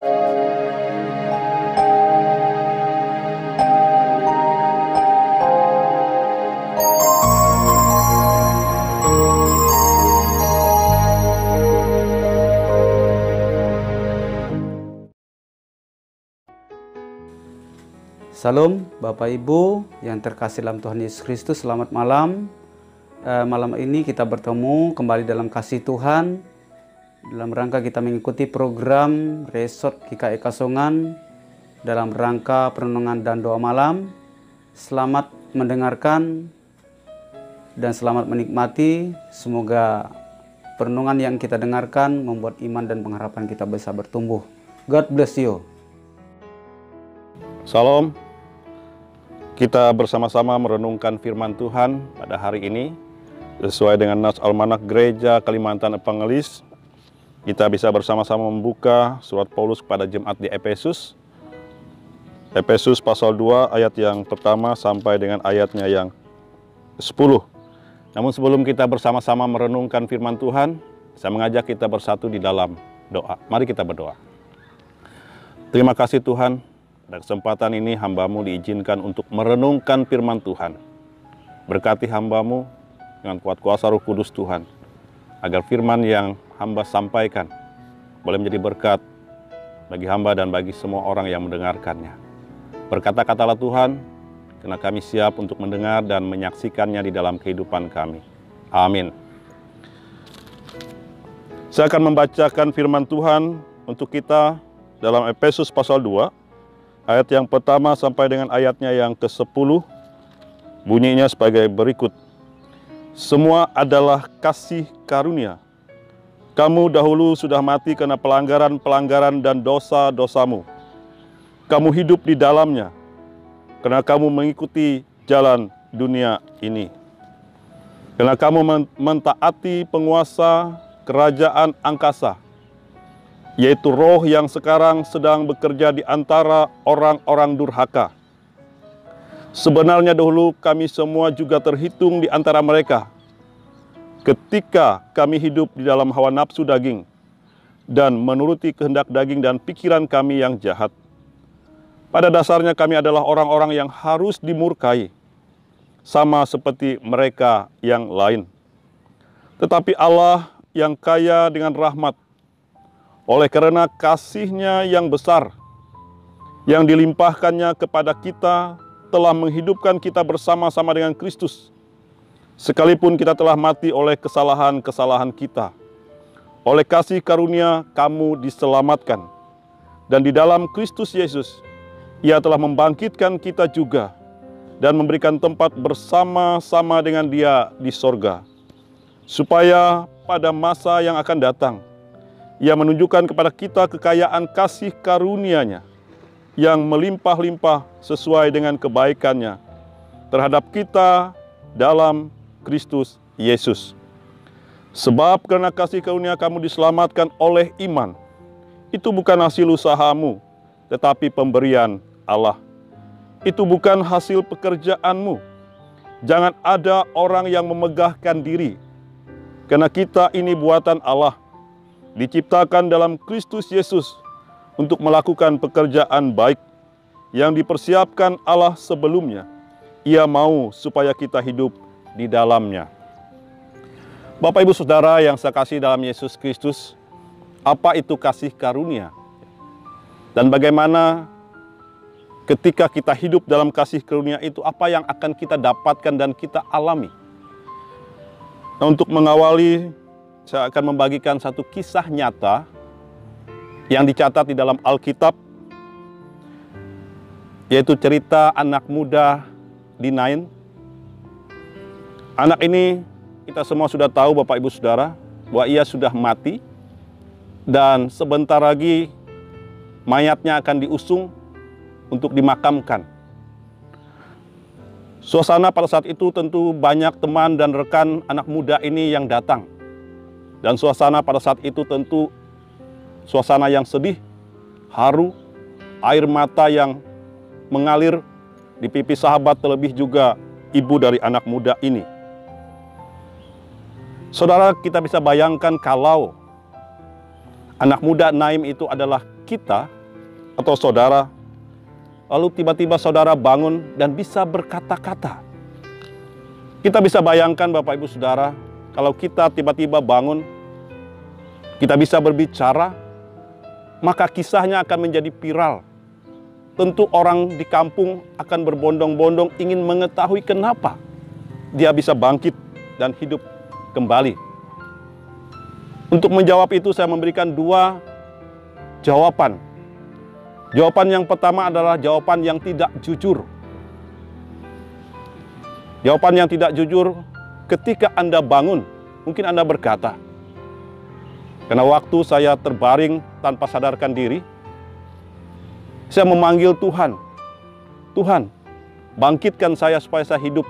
Salam Bapak Ibu yang terkasih dalam Tuhan Yesus Kristus, selamat malam. Malam ini kita bertemu kembali dalam kasih Tuhan dalam rangka kita mengikuti program Resort GKI Kasongan dalam rangka perenungan dan doa malam. Selamat mendengarkan dan selamat menikmati. Semoga perenungan yang kita dengarkan membuat iman dan pengharapan kita bisa bertumbuh. God bless you. Salam. Kita bersama-sama merenungkan firman Tuhan pada hari ini sesuai dengan Nas Almanak Gereja Kalimantan Evangelis. Kita bisa bersama-sama membuka surat Paulus kepada jemaat di Efesus. Efesus pasal 2 ayat yang pertama sampai dengan ayatnya yang 10. Namun sebelum kita bersama-sama merenungkan firman Tuhan, saya mengajak kita bersatu di dalam doa. Mari kita berdoa. Terima kasih Tuhan. Pada kesempatan ini hamba-Mu diizinkan untuk merenungkan firman Tuhan. Berkati hamba-Mu dengan kuat kuasa Roh Kudus Tuhan, agar firman yang hamba sampaikan boleh menjadi berkat bagi hamba dan bagi semua orang yang mendengarkannya. Berkata-katalah Tuhan, karena kami siap untuk mendengar dan menyaksikannya di dalam kehidupan kami. Amin. Saya akan membacakan firman Tuhan untuk kita dalam Efesus pasal 2, ayat yang pertama sampai dengan ayatnya yang ke-10, bunyinya sebagai berikut. Semua adalah kasih karunia. Kamu dahulu sudah mati karena pelanggaran-pelanggaran dan dosa-dosamu. Kamu hidup di dalamnya, karena kamu mengikuti jalan dunia ini. Karena kamu mentaati penguasa kerajaan angkasa, yaitu roh yang sekarang sedang bekerja di antara orang-orang durhaka. Sebenarnya dahulu kami semua juga terhitung di antara mereka, ketika kami hidup di dalam hawa nafsu daging, dan menuruti kehendak daging dan pikiran kami yang jahat. Pada dasarnya kami adalah orang-orang yang harus dimurkai, sama seperti mereka yang lain. Tetapi Allah yang kaya dengan rahmat, oleh karena kasih-Nya yang besar, yang dilimpahkannya kepada kita, telah menghidupkan kita bersama-sama dengan Kristus. Sekalipun kita telah mati oleh kesalahan-kesalahan kita, oleh kasih karunia kamu diselamatkan. Dan di dalam Kristus Yesus, Ia telah membangkitkan kita juga, dan memberikan tempat bersama-sama dengan Dia di sorga. Supaya pada masa yang akan datang, Ia menunjukkan kepada kita kekayaan kasih karunia-Nya yang melimpah-limpah sesuai dengan kebaikan-Nya terhadap kita dalam Kristus Yesus. Sebab karena kasih karunia kamu diselamatkan oleh iman. Itu bukan hasil usahamu, tetapi pemberian Allah. Itu bukan hasil pekerjaanmu. Jangan ada orang yang memegahkan diri, karena kita ini buatan Allah, diciptakan dalam Kristus Yesus untuk melakukan pekerjaan baik yang dipersiapkan Allah sebelumnya. Ia mau supaya kita hidup di dalamnya. Bapak Ibu Saudara yang saya kasih dalam Yesus Kristus, apa itu kasih karunia? Dan bagaimana ketika kita hidup dalam kasih karunia itu, apa yang akan kita dapatkan dan kita alami? Nah, untuk mengawali, saya akan membagikan satu kisah nyata yang dicatat di dalam Alkitab, yaitu cerita anak muda di Nain. Anak ini kita semua sudah tahu Bapak Ibu Saudara, bahwa ia sudah mati dan sebentar lagi mayatnya akan diusung untuk dimakamkan. Suasana pada saat itu tentu banyak teman dan rekan anak muda ini yang datang. Dan suasana pada saat itu tentu suasana yang sedih, haru, air mata yang mengalir di pipi sahabat, terlebih juga ibu dari anak muda ini. Saudara, kita bisa bayangkan kalau anak muda Naim itu adalah kita atau saudara, lalu tiba-tiba saudara bangun dan bisa berkata-kata. Kita bisa bayangkan Bapak Ibu Saudara, kalau kita tiba-tiba bangun, kita bisa berbicara, maka kisahnya akan menjadi viral. Tentu orang di kampung akan berbondong-bondong ingin mengetahui kenapa dia bisa bangkit dan hidup kembali. Untuk menjawab itu saya memberikan dua jawaban. Jawaban yang pertama adalah jawaban yang tidak jujur. Jawaban yang tidak jujur ketika Anda bangun, mungkin Anda berkata, karena waktu saya terbaring tanpa sadarkan diri, saya memanggil Tuhan. Tuhan, bangkitkan saya supaya saya hidup.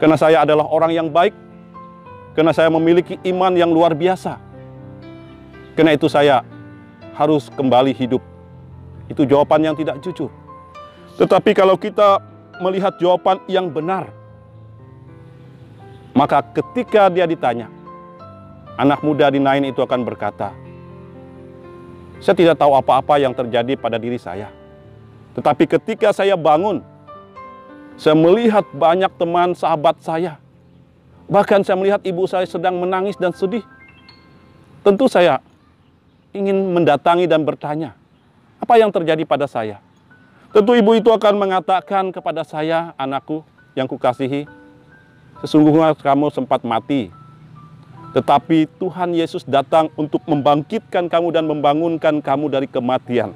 Karena saya adalah orang yang baik. Karena saya memiliki iman yang luar biasa. Karena itu saya harus kembali hidup. Itu jawaban yang tidak jujur. Tetapi kalau kita melihat jawaban yang benar, maka ketika dia ditanya, anak muda di Nain itu akan berkata, saya tidak tahu apa-apa yang terjadi pada diri saya. Tetapi ketika saya bangun, saya melihat banyak teman sahabat saya. Bahkan saya melihat ibu saya sedang menangis dan sedih. Tentu saya ingin mendatangi dan bertanya, apa yang terjadi pada saya? Tentu ibu itu akan mengatakan kepada saya, anakku yang kukasihi, sesungguhnya kamu sempat mati. Tetapi Tuhan Yesus datang untuk membangkitkan kamu dan membangunkan kamu dari kematian.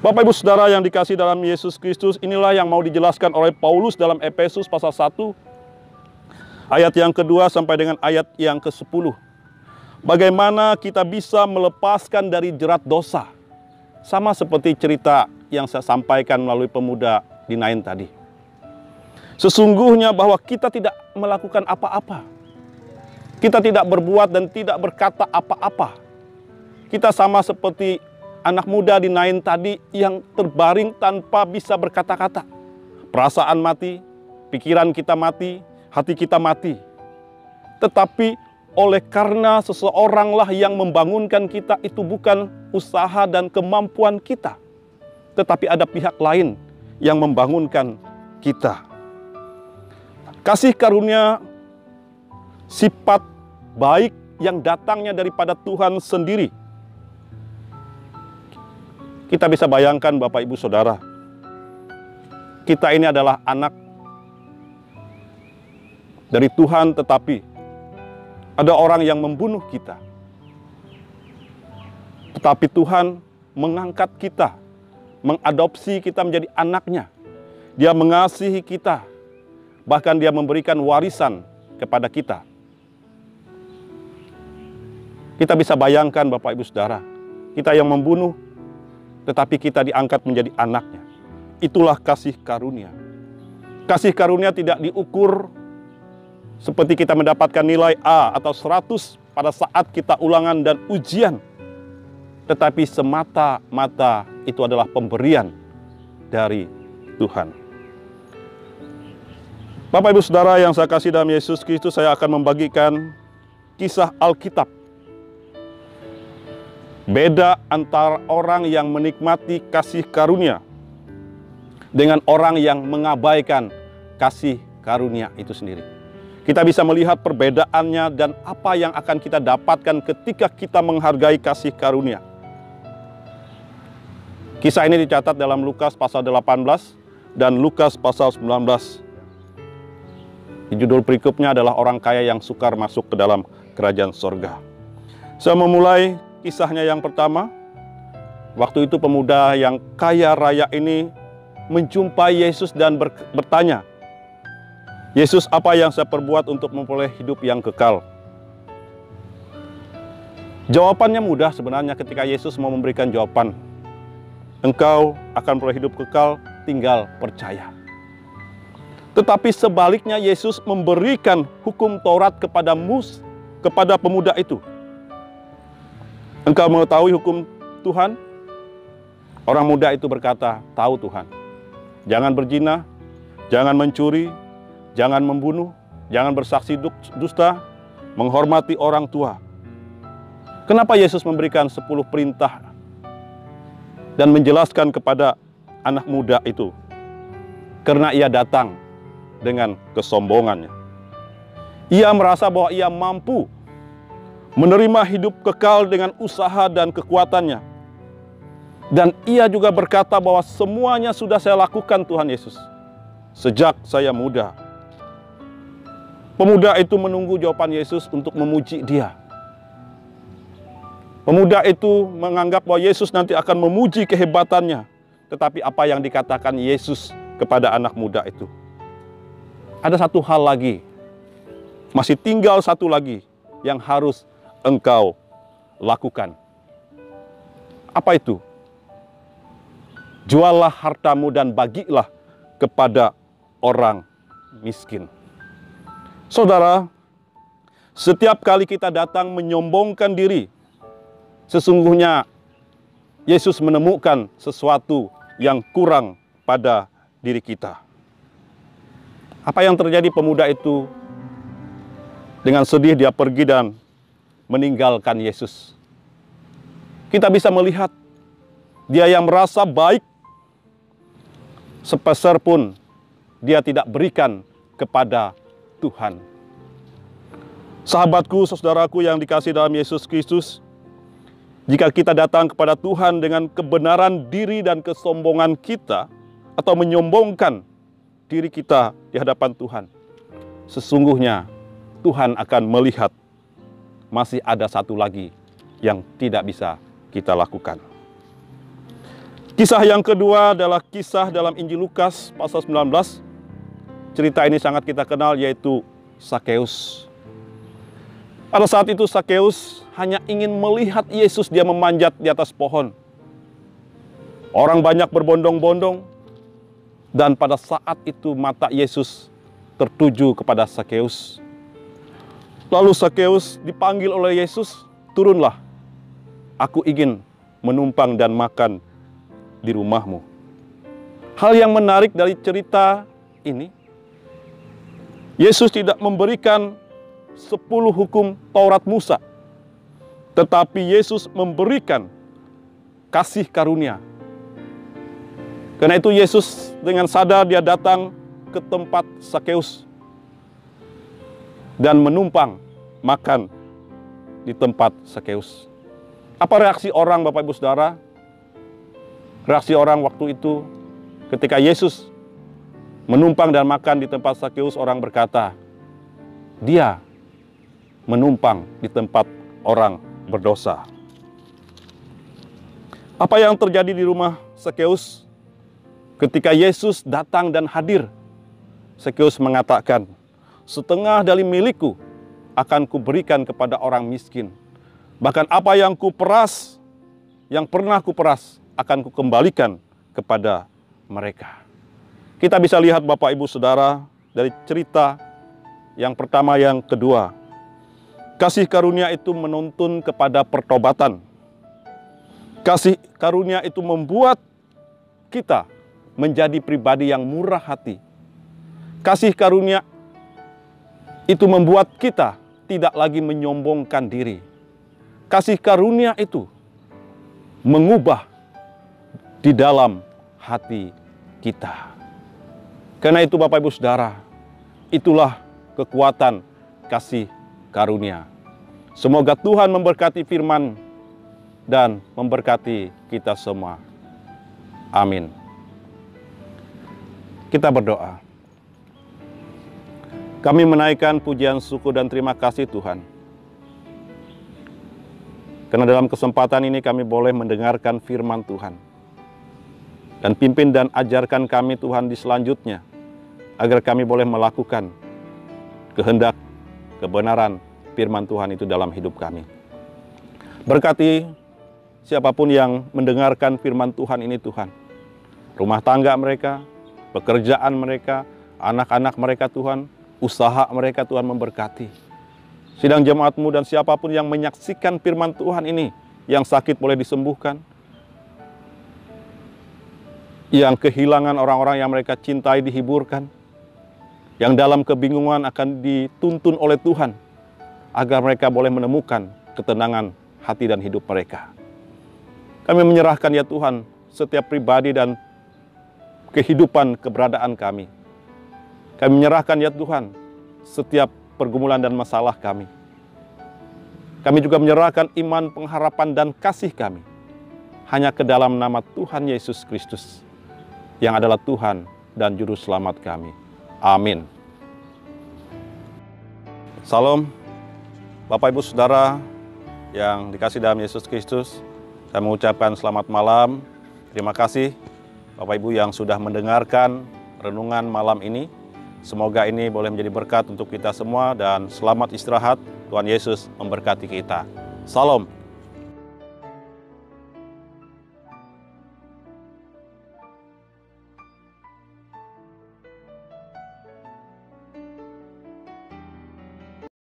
Bapak Ibu Saudara yang dikasihi dalam Yesus Kristus, inilah yang mau dijelaskan oleh Paulus dalam Efesus pasal 1, ayat yang kedua sampai dengan ayat yang ke-10. Bagaimana kita bisa melepaskan dari jerat dosa. Sama seperti cerita yang saya sampaikan melalui pemuda di Nain tadi. Sesungguhnya bahwa kita tidak melakukan apa-apa. Kita tidak berbuat dan tidak berkata apa-apa. Kita sama seperti anak muda di Nain tadi yang terbaring tanpa bisa berkata-kata. Perasaan mati, pikiran kita mati, hati kita mati. Tetapi oleh karena seseoranglah yang membangunkan kita, itu bukan usaha dan kemampuan kita. Tetapi ada pihak lain yang membangunkan kita. Kasih karunia, sifat baik yang datangnya daripada Tuhan sendiri. Kita bisa bayangkan Bapak Ibu Saudara, kita ini adalah anak dari Tuhan, tetapi ada orang yang membunuh kita. Tetapi Tuhan mengangkat kita, mengadopsi kita menjadi anaknya. Dia mengasihi kita, bahkan dia memberikan warisan kepada kita. Kita bisa bayangkan Bapak Ibu Saudara, kita yang membunuh, tetapi kita diangkat menjadi anaknya. Itulah kasih karunia. Kasih karunia tidak diukur seperti kita mendapatkan nilai A atau 100 pada saat kita ulangan dan ujian. Tetapi semata-mata itu adalah pemberian dari Tuhan. Bapak Ibu Saudara yang saya kasih dalam Yesus Kristus, saya akan membagikan kisah Alkitab. Beda antara orang yang menikmati kasih karunia dengan orang yang mengabaikan kasih karunia itu sendiri. Kita bisa melihat perbedaannya dan apa yang akan kita dapatkan ketika kita menghargai kasih karunia. Kisah ini dicatat dalam Lukas pasal 18 dan Lukas pasal 19. Judul berikutnya adalah orang kaya yang sukar masuk ke dalam kerajaan sorga. Saya memulai kisahnya yang pertama. Waktu itu pemuda yang kaya raya ini menjumpai Yesus dan bertanya, Yesus, apa yang saya perbuat untuk memperoleh hidup yang kekal? Jawabannya mudah sebenarnya ketika Yesus mau memberikan jawaban. Engkau akan memperoleh hidup kekal, tinggal percaya. Tetapi sebaliknya Yesus memberikan hukum Taurat kepada pemuda itu. Engkau mengetahui hukum Tuhan? Orang muda itu berkata, tahu Tuhan. Jangan berzina, jangan mencuri, jangan membunuh, jangan bersaksi dusta, menghormati orang tua. Kenapa Yesus memberikan 10 perintah dan menjelaskan kepada anak muda itu? Karena ia datang dengan kesombongannya. Ia merasa bahwa ia mampu menerima hidup kekal dengan usaha dan kekuatannya. Dan ia juga berkata bahwa semuanya sudah saya lakukan Tuhan Yesus sejak saya muda. Pemuda itu menunggu jawaban Yesus untuk memuji dia. Pemuda itu menganggap bahwa Yesus nanti akan memuji kehebatannya. Tetapi apa yang dikatakan Yesus kepada anak muda itu? Ada satu hal lagi. Masih tinggal satu lagi yang harus engkau lakukan. Apa itu? Juallah hartamu dan bagilah kepada orang miskin. Saudara, setiap kali kita datang menyombongkan diri, sesungguhnya Yesus menemukan sesuatu yang kurang pada diri kita. Apa yang terjadi? Pemuda itu dengan sedih dia pergi dan meninggalkan Yesus. Kita bisa melihat dia yang merasa baik, sepeser pun dia tidak berikan kepada Tuhan. Sahabatku, saudaraku yang dikasihi dalam Yesus Kristus, jika kita datang kepada Tuhan dengan kebenaran diri dan kesombongan kita, atau menyombongkan diri kita di hadapan Tuhan, sesungguhnya Tuhan akan melihat masih ada satu lagi yang tidak bisa kita lakukan. Kisah yang kedua adalah kisah dalam Injil Lukas pasal 19. Cerita ini sangat kita kenal, yaitu Sakeus. Pada saat itu Sakeus hanya ingin melihat Yesus, dia memanjat di atas pohon. Orang banyak berbondong-bondong, dan pada saat itu mata Yesus tertuju kepada Sakeus. Lalu Sakeus dipanggil oleh Yesus, turunlah, aku ingin menumpang dan makan di rumahmu. Hal yang menarik dari cerita ini, Yesus tidak memberikan 10 hukum Taurat Musa, tetapi Yesus memberikan kasih karunia. Karena itu Yesus dengan sadar dia datang ke tempat Sakeus dan menumpang makan di tempat Sakeus. Apa reaksi orang, Bapak Ibu Saudara? Reaksi orang waktu itu ketika Yesus menumpang dan makan di tempat Sakeus, orang berkata, dia menumpang di tempat orang berdosa. Apa yang terjadi di rumah Sakeus? Ketika Yesus datang dan hadir, Sakeus mengatakan, setengah dari milikku akan kuberikan kepada orang miskin. Bahkan apa yang kuperas, yang pernah kuperas, akan kukembalikan kepada mereka. Kita bisa lihat Bapak Ibu Saudara dari cerita yang pertama, yang kedua. Kasih karunia itu menuntun kepada pertobatan. Kasih karunia itu membuat kita menjadi pribadi yang murah hati. Kasih karunia itu membuat kita tidak lagi menyombongkan diri. Kasih karunia itu mengubah di dalam hati kita. Karena itu Bapak Ibu Saudara, itulah kekuatan kasih karunia. Semoga Tuhan memberkati firman dan memberkati kita semua. Amin. Kita berdoa. Kami menaikkan pujian syukur dan terima kasih Tuhan. Karena dalam kesempatan ini kami boleh mendengarkan firman Tuhan. Dan pimpin dan ajarkan kami Tuhan di selanjutnya, agar kami boleh melakukan kehendak, kebenaran firman Tuhan itu dalam hidup kami. Berkati siapapun yang mendengarkan firman Tuhan ini Tuhan. Rumah tangga mereka, pekerjaan mereka, anak-anak mereka Tuhan, usaha mereka Tuhan memberkati. Sidang jemaat-Mu dan siapapun yang menyaksikan firman Tuhan ini, yang sakit boleh disembuhkan, yang kehilangan orang-orang yang mereka cintai dihiburkan, yang dalam kebingungan akan dituntun oleh Tuhan, agar mereka boleh menemukan ketenangan hati dan hidup mereka. Kami menyerahkan ya Tuhan setiap pribadi dan kehidupan keberadaan kami. Kami menyerahkan ya Tuhan setiap pergumulan dan masalah kami. Kami juga menyerahkan iman, pengharapan, dan kasih kami hanya ke dalam nama Tuhan Yesus Kristus, yang adalah Tuhan dan Juru Selamat kami. Amin. Salam, Bapak Ibu Saudara yang dikasihi dalam Yesus Kristus. Saya mengucapkan selamat malam. Terima kasih Bapak Ibu yang sudah mendengarkan renungan malam ini. Semoga ini boleh menjadi berkat untuk kita semua dan selamat istirahat. Tuhan Yesus memberkati kita. Salam.